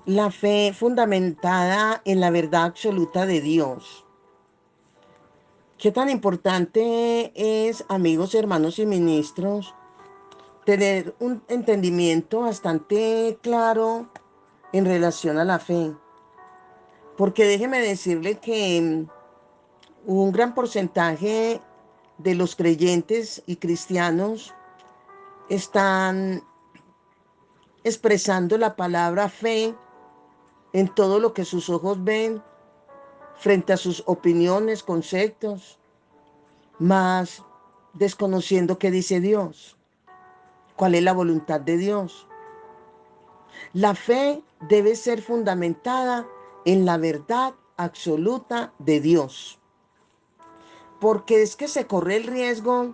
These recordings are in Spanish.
La fe fundamentada en la verdad absoluta de Dios. ¿Qué tan importante es, amigos, hermanos y ministros, tener un entendimiento bastante claro en relación a la fe? Porque déjeme decirle que un gran porcentaje de los creyentes y cristianos están expresando la palabra fe en todo lo que sus ojos ven, frente a sus opiniones, conceptos, mas desconociendo qué dice Dios, cuál es la voluntad de Dios. La fe debe ser fundamentada en la verdad absoluta de Dios, porque es que se corre el riesgo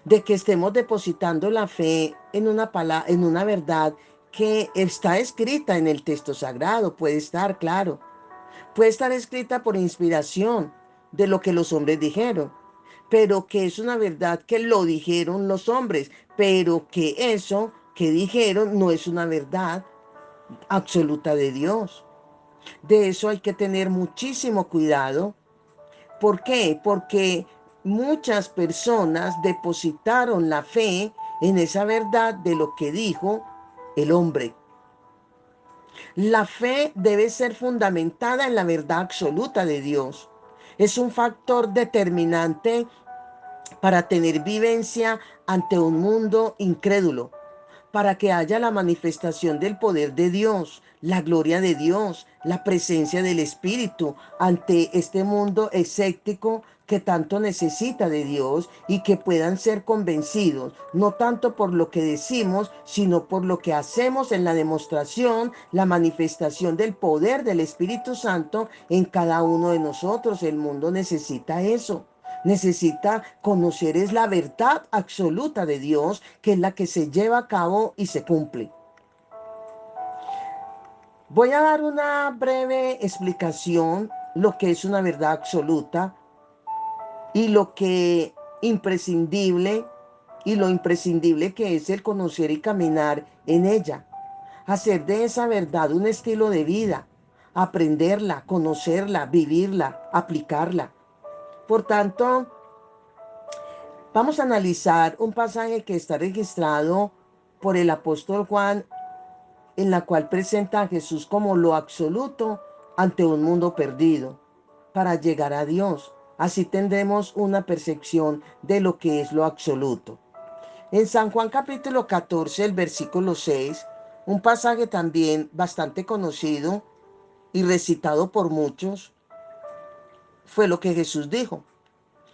de que estemos depositando la fe en una palabra, en una verdad que está escrita en el texto sagrado, puede estar, claro, puede estar escrita por inspiración de lo que los hombres dijeron, pero que es una verdad que lo dijeron los hombres, pero que eso que dijeron no es una verdad absoluta de Dios. De eso hay que tener muchísimo cuidado. ¿Por qué? Porque muchas personas depositaron la fe en esa verdad de lo que dijo el hombre. La fe debe ser fundamentada en la verdad absoluta de Dios. Es un factor determinante para tener vivencia ante un mundo incrédulo, para que haya la manifestación del poder de Dios, la gloria de Dios, la presencia del Espíritu ante este mundo escéptico que tanto necesita de Dios y que puedan ser convencidos, no tanto por lo que decimos, sino por lo que hacemos en la demostración, la manifestación del poder del Espíritu Santo en cada uno de nosotros. El mundo necesita eso. Necesita conocer es la verdad absoluta de Dios, que es la que se lleva a cabo y se cumple. Voy a dar una breve explicación lo que es una verdad absoluta y lo que imprescindible y lo imprescindible que es el conocer y caminar en ella. Hacer de esa verdad un estilo de vida, aprenderla, conocerla, vivirla, aplicarla. Por tanto, vamos a analizar un pasaje que está registrado por el apóstol Juan, en la cual presenta a Jesús como lo absoluto ante un mundo perdido, para llegar a Dios. Así tendremos una percepción de lo que es lo absoluto. En San Juan capítulo 14, el versículo 6, un pasaje también bastante conocido y recitado por muchos, fue lo que Jesús dijo.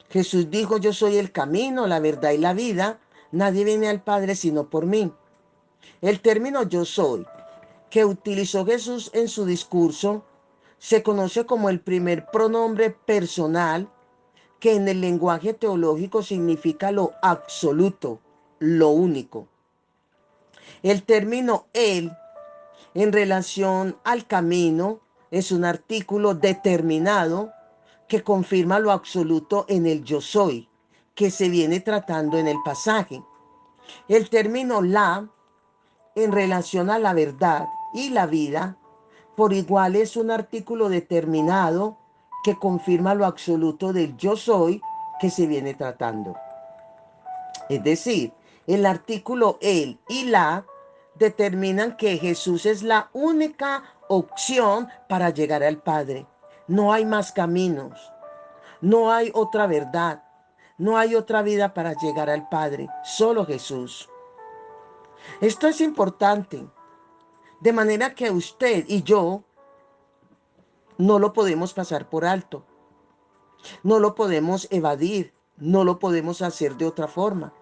Jesús dijo, yo soy el camino, la verdad y la vida. Nadie viene al Padre sino por mí. El término yo soy, que utilizó Jesús en su discurso, se conoce como el primer pronombre personal, que en el lenguaje teológico significa lo absoluto, lo único. El término él, en relación al camino, es un artículo determinado que confirma lo absoluto en el yo soy, que se viene tratando en el pasaje. El término la, en relación a la verdad y la vida, por igual es un artículo determinado que confirma lo absoluto del yo soy que se viene tratando. Es decir, el artículo el y la determinan que Jesús es la única opción para llegar al Padre. No hay más caminos, no hay otra verdad, no hay otra vida para llegar al Padre, solo Jesús. Esto es importante, de manera que usted y yo no lo podemos pasar por alto, no lo podemos evadir, no lo podemos hacer de otra forma.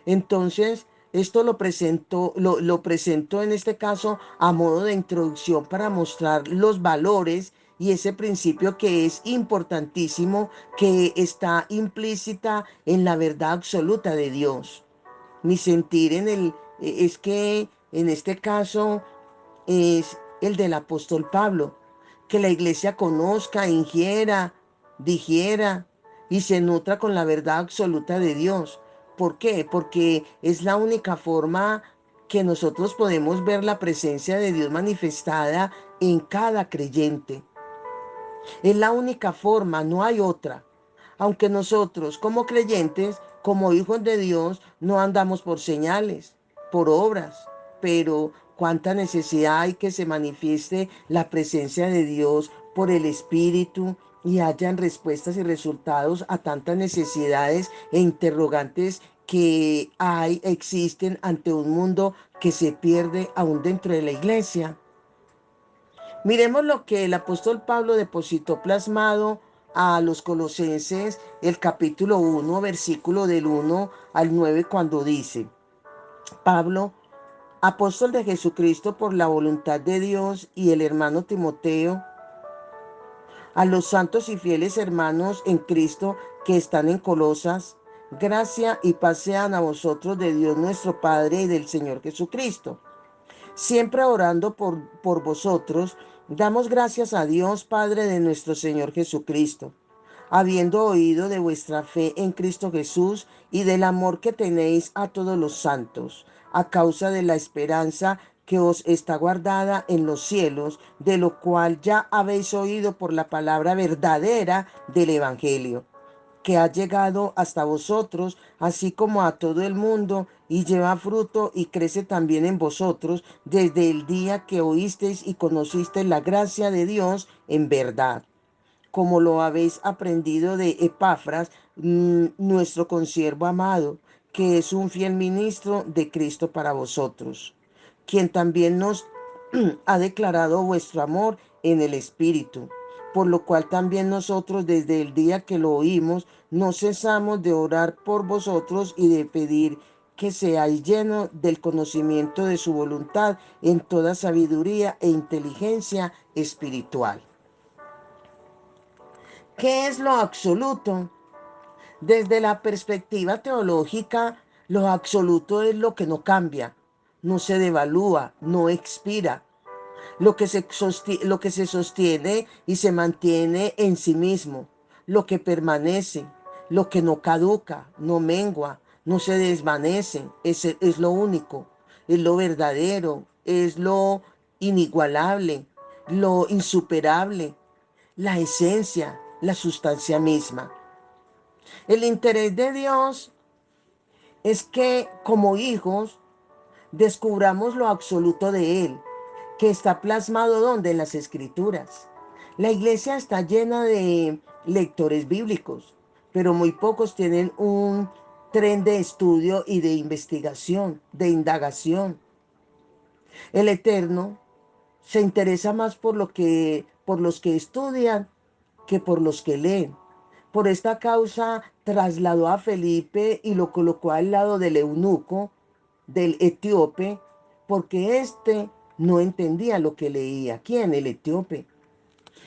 Entonces, esto lo presento en este caso a modo de introducción para mostrar los valores y ese principio que es importantísimo, que está implícita en la verdad absoluta de Dios. Mi sentir es que en este caso es el del apóstol Pablo, que la iglesia conozca, ingiera, digiera y se nutra con la verdad absoluta de Dios. ¿Por qué? Porque es la única forma que nosotros podemos ver la presencia de Dios manifestada en cada creyente. Es la única forma, no hay otra. Aunque nosotros como creyentes, como hijos de Dios, no andamos por señales, por obras, pero cuánta necesidad hay que se manifieste la presencia de Dios por el Espíritu y hayan respuestas y resultados a tantas necesidades e interrogantes que existen ante un mundo que se pierde aún dentro de la iglesia. Miremos lo que el apóstol Pablo depositó plasmado a los Colosenses, el capítulo 1, versículo del 1 al 9, cuando dice: Pablo, apóstol de Jesucristo por la voluntad de Dios, y el hermano Timoteo, a los santos y fieles hermanos en Cristo que están en Colosas, gracia y paz sean a vosotros de Dios nuestro Padre y del Señor Jesucristo. Siempre orando por vosotros, damos gracias a Dios Padre de nuestro Señor Jesucristo, habiendo oído de vuestra fe en Cristo Jesús y del amor que tenéis a todos los santos, a causa de la esperanza que os está guardada en los cielos, de lo cual ya habéis oído por la palabra verdadera del Evangelio, que ha llegado hasta vosotros, así como a todo el mundo, y lleva fruto y crece también en vosotros desde el día que oísteis y conocisteis la gracia de Dios en verdad, como lo habéis aprendido de Epafras, nuestro consiervo amado, que es un fiel ministro de Cristo para vosotros, quien también nos ha declarado vuestro amor en el Espíritu, por lo cual también nosotros desde el día que lo oímos no cesamos de orar por vosotros y de pedir que seáis llenos del conocimiento de su voluntad en toda sabiduría e inteligencia espiritual. ¿Qué es lo absoluto? Desde la perspectiva teológica, lo absoluto es lo que no cambia, no se devalúa, no expira, lo que se sostiene y se mantiene en sí mismo, lo que permanece, lo que no caduca, no mengua, no se desvanece, es lo único, es lo verdadero, es lo inigualable, lo insuperable, la esencia, la sustancia misma. El interés de Dios es que como hijos descubramos lo absoluto de Él, que está plasmado donde en las Escrituras. La iglesia está llena de lectores bíblicos, pero muy pocos tienen un tren de estudio y de investigación, de indagación. El Eterno se interesa más por los que estudian que por los que leen. Por esta causa trasladó a Felipe y lo colocó al lado del eunuco, del etíope, porque éste no entendía lo que leía. ¿Quién? El etíope.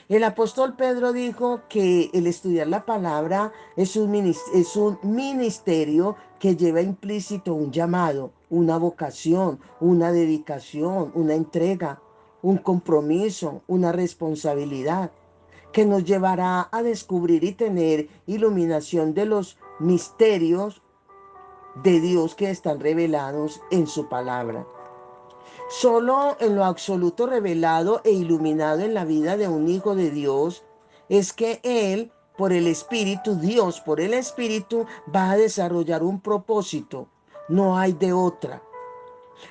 El apóstol Pedro dijo que el estudiar la palabra es un ministerio que lleva implícito un llamado, una vocación, una dedicación, una entrega, un compromiso, una responsabilidad que nos llevará a descubrir y tener iluminación de los misterios de Dios que están revelados en su palabra. Solo en lo absoluto revelado e iluminado en la vida de un hijo de Dios es que Él, por el Espíritu, Dios por el Espíritu, va a desarrollar un propósito. No hay de otra.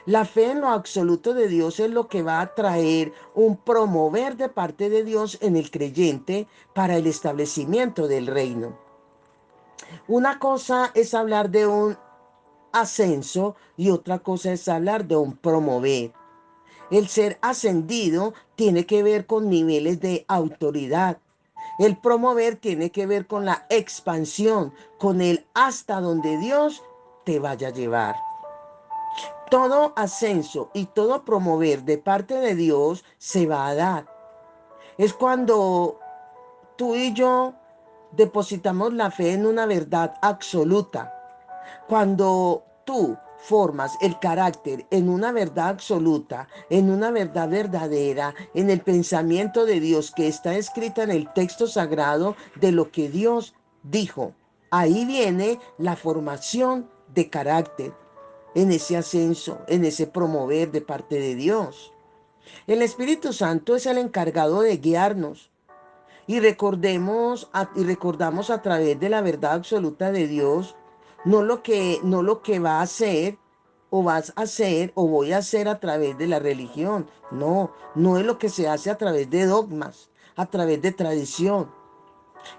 La fe en lo absoluto de Dios es lo que va a traer un promover de parte de Dios en el creyente para el establecimiento del reino. Una cosa es hablar de un ascenso y otra cosa es hablar de un promover. El ser ascendido tiene que ver con niveles de autoridad. El promover tiene que ver con la expansión, con el hasta donde Dios te vaya a llevar. Todo ascenso y todo promover de parte de Dios se va a dar. Es cuando tú y yo depositamos la fe en una verdad absoluta. Cuando tú formas el carácter en una verdad absoluta, en una verdad verdadera, en el pensamiento de Dios que está escrita en el texto sagrado de lo que Dios dijo. Ahí viene la formación de carácter. en ese ascenso, en ese promover de parte de Dios. El Espíritu Santo es el encargado de guiarnos y recordamos a través de la verdad absoluta de Dios, no lo que va a hacer o vas a hacer o voy a hacer a través de la religión. No, no es lo que se hace a través de dogmas, a través de tradición.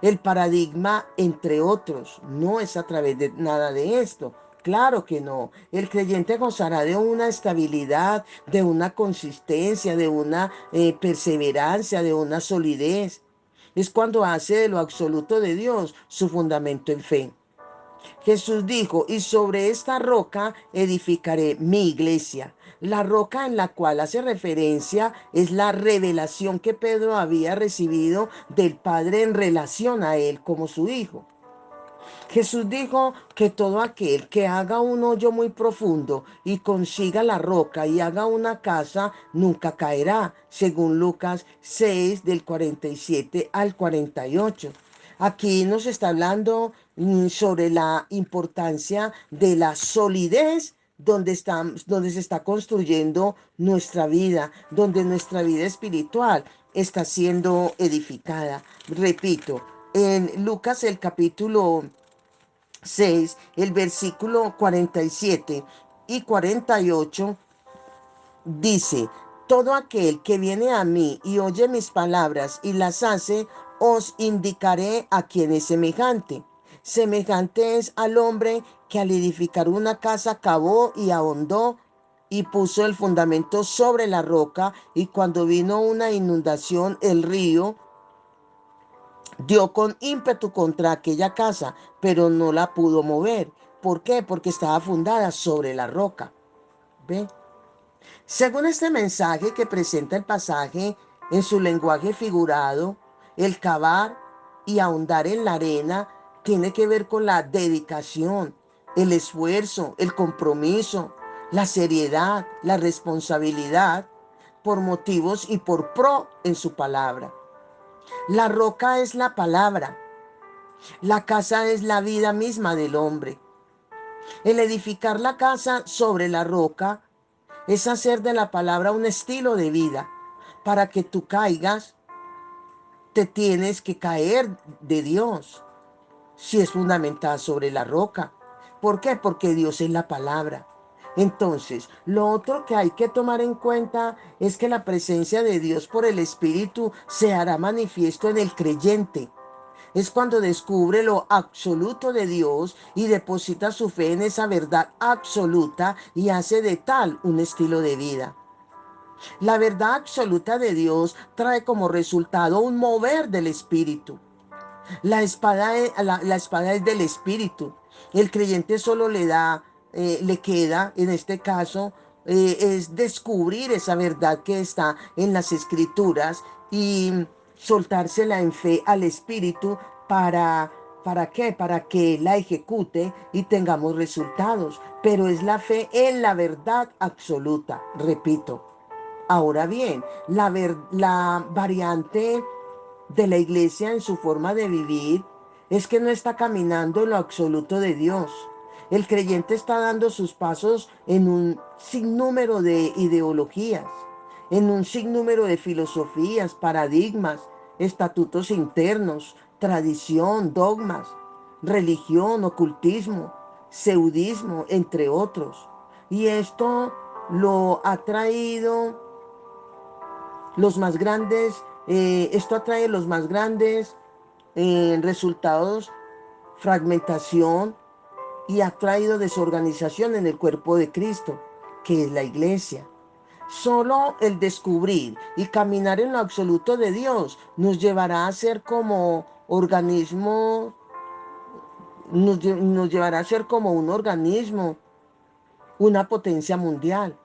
El paradigma, entre otros, no es a través de nada de esto. Claro que no. El creyente gozará de una estabilidad, de una consistencia, de una perseverancia, de una solidez. Es cuando hace de lo absoluto de Dios su fundamento en fe. Jesús dijo, y sobre esta roca edificaré mi iglesia. La roca en la cual hace referencia es la revelación que Pedro había recibido del Padre en relación a él como su hijo. Jesús dijo que todo aquel que haga un hoyo muy profundo y consiga la roca y haga una casa, nunca caerá, según Lucas 6 del 47 al 48. Aquí nos está hablando sobre la importancia de la solidez donde se está construyendo nuestra vida, donde nuestra vida espiritual está siendo edificada. Repito, en Lucas el capítulo 6, el versículo 47 y 48 dice, todo aquel que viene a mí y oye mis palabras y las hace, os indicaré a quien es semejante. Semejante es al hombre que al edificar una casa cavó y ahondó y puso el fundamento sobre la roca, y cuando vino una inundación, el río dio con ímpetu contra aquella casa, pero no la pudo mover. ¿Por qué? Porque estaba fundada sobre la roca. ¿Ve? Según este mensaje que presenta el pasaje en su lenguaje figurado, el cavar y ahondar en la arena tiene que ver con la dedicación, el esfuerzo, el compromiso, la seriedad, la responsabilidad por motivos y por pro en su palabra. La roca es la palabra. La casa es la vida misma del hombre. El edificar la casa sobre la roca es hacer de la palabra un estilo de vida. Para que tú caigas, te tienes que caer de Dios, si es fundamentada sobre la roca. ¿Por qué? Porque Dios es la palabra. Entonces, lo otro que hay que tomar en cuenta es que la presencia de Dios por el Espíritu se hará manifiesto en el creyente. Es cuando descubre lo absoluto de Dios y deposita su fe en esa verdad absoluta y hace de tal un estilo de vida. La verdad absoluta de Dios trae como resultado un mover del Espíritu. La espada es del Espíritu. El creyente solo le queda, en este caso, es descubrir esa verdad que está en las Escrituras y soltársela en fe al Espíritu para, ¿para qué? Para que la ejecute y tengamos resultados. Pero es la fe en la verdad absoluta, repito. Ahora bien, la variante de la iglesia en su forma de vivir es que no está caminando en lo absoluto de Dios. El creyente está dando sus pasos en un sinnúmero de ideologías, en un sinnúmero de filosofías, paradigmas, estatutos internos, tradición, dogmas, religión, ocultismo, seudismo, entre otros. Y esto lo ha traído los más grandes, esto atrae los más grandes resultados, fragmentación, y ha traído desorganización en el cuerpo de Cristo, que es la iglesia. Solo el descubrir y caminar en lo absoluto de Dios nos llevará a ser como organismo, nos llevará a ser como un organismo, una potencia mundial.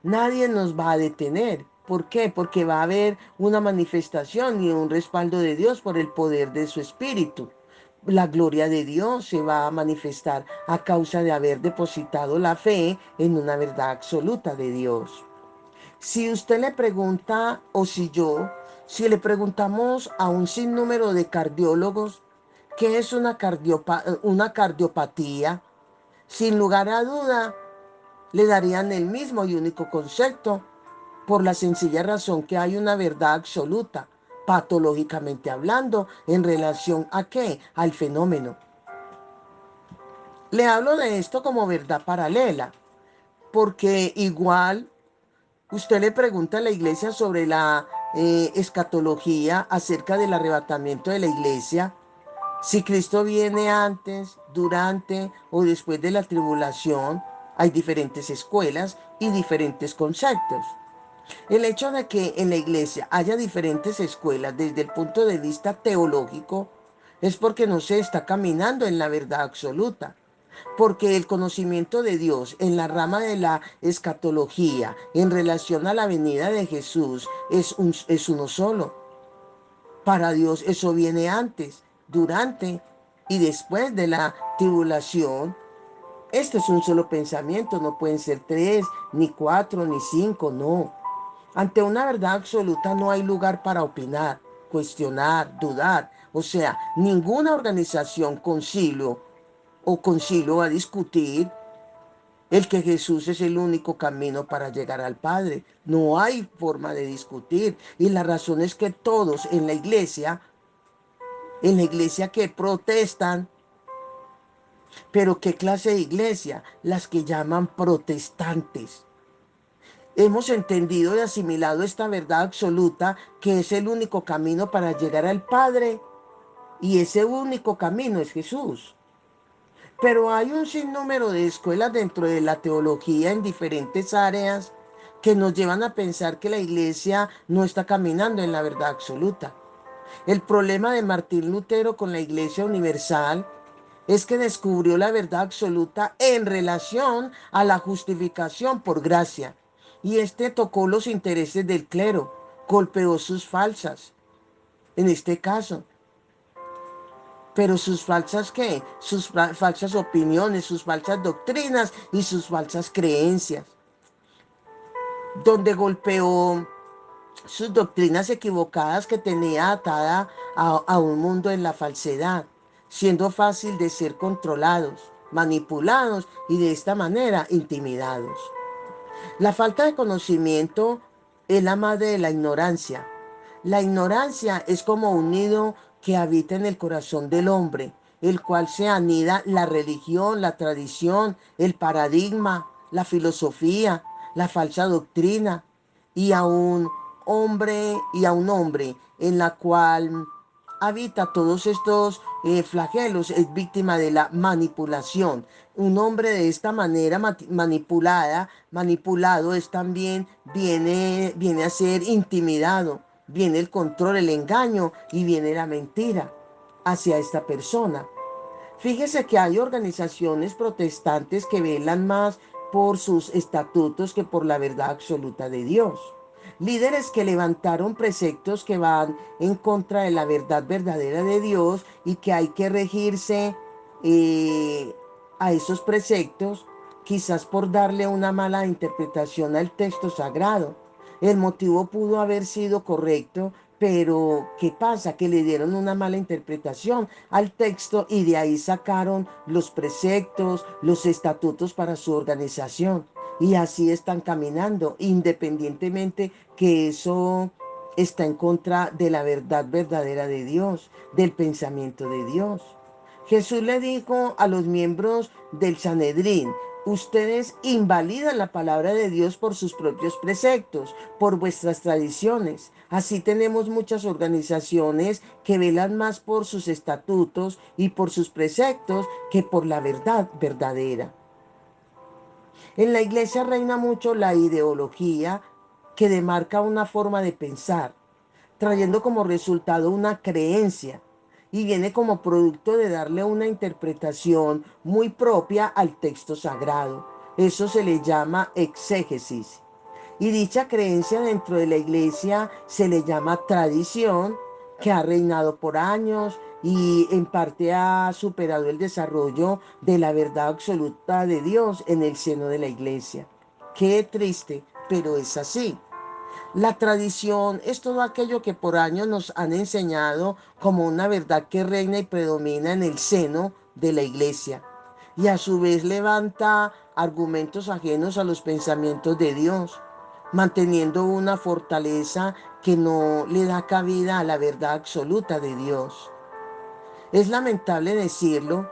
Nadie nos va a detener. ¿Por qué? Porque va a haber una manifestación y un respaldo de Dios por el poder de su Espíritu. La gloria de Dios se va a manifestar a causa de haber depositado la fe en una verdad absoluta de Dios. Si usted le pregunta, o si le preguntamos a un sinnúmero de cardiólogos qué es una cardiopatía, sin lugar a duda, le darían el mismo y único concepto, por la sencilla razón que hay una verdad absoluta, patológicamente hablando, en relación a qué, al fenómeno. Le hablo de esto como verdad paralela, porque igual usted le pregunta a la iglesia sobre la escatología acerca del arrebatamiento de la iglesia, si Cristo viene antes, durante o después de la tribulación. Hay diferentes escuelas y diferentes conceptos. El hecho de que en la iglesia haya diferentes escuelas desde el punto de vista teológico es porque no se está caminando en la verdad absoluta. Porque el conocimiento de Dios en la rama de la escatología en relación a la venida de Jesús es uno solo. Para Dios eso viene antes, durante y después de la tribulación. Esto es un solo pensamiento, no pueden ser tres, ni cuatro, ni cinco, no. Ante una verdad absoluta no hay lugar para opinar, cuestionar, dudar. O sea, ninguna organización, concilio va a discutir el que Jesús es el único camino para llegar al Padre. No hay forma de discutir. Y la razón es que todos en la iglesia que protestan, pero ¿qué clase de iglesia? Las que llaman protestantes. Hemos entendido y asimilado esta verdad absoluta que es el único camino para llegar al Padre y ese único camino es Jesús. Pero hay un sinnúmero de escuelas dentro de la teología en diferentes áreas que nos llevan a pensar que la iglesia no está caminando en la verdad absoluta. El problema de Martín Lutero con la iglesia universal es que descubrió la verdad absoluta en relación a la justificación por gracia. Y este tocó los intereses del clero, golpeó sus falsas, en este caso. Pero sus falsas, ¿qué? Sus falsas opiniones, sus falsas doctrinas y sus falsas creencias. Donde golpeó sus doctrinas equivocadas que tenía atada a un mundo en la falsedad, siendo fácil de ser controlados, manipulados y de esta manera intimidados. La falta de conocimiento es la madre de la ignorancia. La ignorancia es como un nido que habita en el corazón del hombre, el cual se anida la religión, la tradición, el paradigma, la filosofía, la falsa doctrina y a un hombre en la cual habita todos estos flagelos, es víctima de la manipulación. Un hombre de esta manera manipulado es también, viene a ser intimidado, viene el control, el engaño y viene la mentira hacia esta persona. Fíjese que hay organizaciones protestantes que velan más por sus estatutos que por la verdad absoluta de Dios. Líderes que levantaron preceptos que van en contra de la verdad verdadera de Dios y que hay que regirse eh, a esos preceptos, quizás por darle una mala interpretación al texto sagrado. El motivo pudo haber sido correcto, pero ¿qué pasa? Que le dieron una mala interpretación al texto y de ahí sacaron los preceptos, los estatutos para su organización. Y así están caminando, independientemente que eso está en contra de la verdad verdadera de Dios, del pensamiento de Dios. Jesús le dijo a los miembros del Sanedrín: ustedes invalidan la palabra de Dios por sus propios preceptos, por vuestras tradiciones. Así tenemos muchas organizaciones que velan más por sus estatutos y por sus preceptos que por la verdad verdadera. En la iglesia reina mucho la ideología que demarca una forma de pensar, trayendo como resultado una creencia y viene como producto de darle una interpretación muy propia al texto sagrado. Eso se le llama exégesis. Y dicha creencia dentro de la iglesia se le llama tradición, que ha reinado por años y en parte ha superado el desarrollo de la verdad absoluta de Dios en el seno de la iglesia. Qué triste, pero es así. La tradición es todo aquello que por años nos han enseñado como una verdad que reina y predomina en el seno de la iglesia. Y a su vez levanta argumentos ajenos a los pensamientos de Dios, manteniendo una fortaleza que no le da cabida a la verdad absoluta de Dios. Es lamentable decirlo,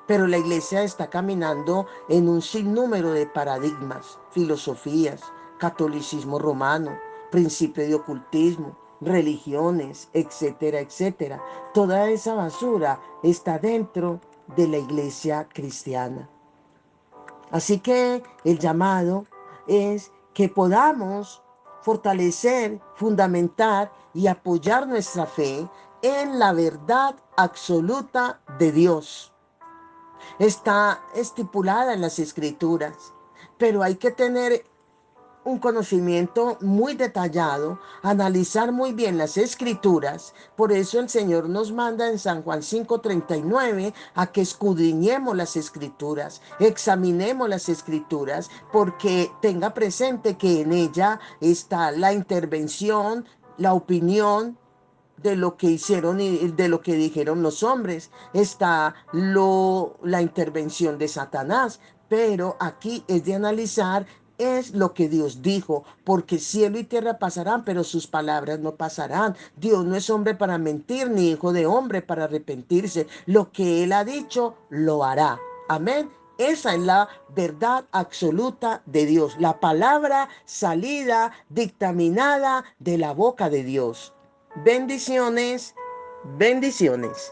pero la iglesia está caminando en un sinnúmero de paradigmas, filosofías, catolicismo romano, principio de ocultismo, religiones, etcétera, etcétera. Toda esa basura está dentro de la iglesia cristiana. Así que el llamado es que podamos fortalecer, fundamentar y apoyar nuestra fe en la verdad absoluta de Dios. Está estipulada en las Escrituras, pero hay que tener un conocimiento muy detallado, analizar muy bien las escrituras. Por eso el Señor nos manda en San Juan 5:39 a que escudriñemos las escrituras, examinemos las escrituras, porque tenga presente que en ella está la intervención, la opinión de lo que hicieron y de lo que dijeron los hombres. Está la intervención de Satanás, pero aquí es de analizar es lo que Dios dijo, porque cielo y tierra pasarán, pero sus palabras no pasarán. Dios no es hombre para mentir, ni hijo de hombre para arrepentirse. Lo que Él ha dicho, lo hará. Amén. Esa es la verdad absoluta de Dios, la palabra salida, dictaminada de la boca de Dios. Bendiciones, bendiciones.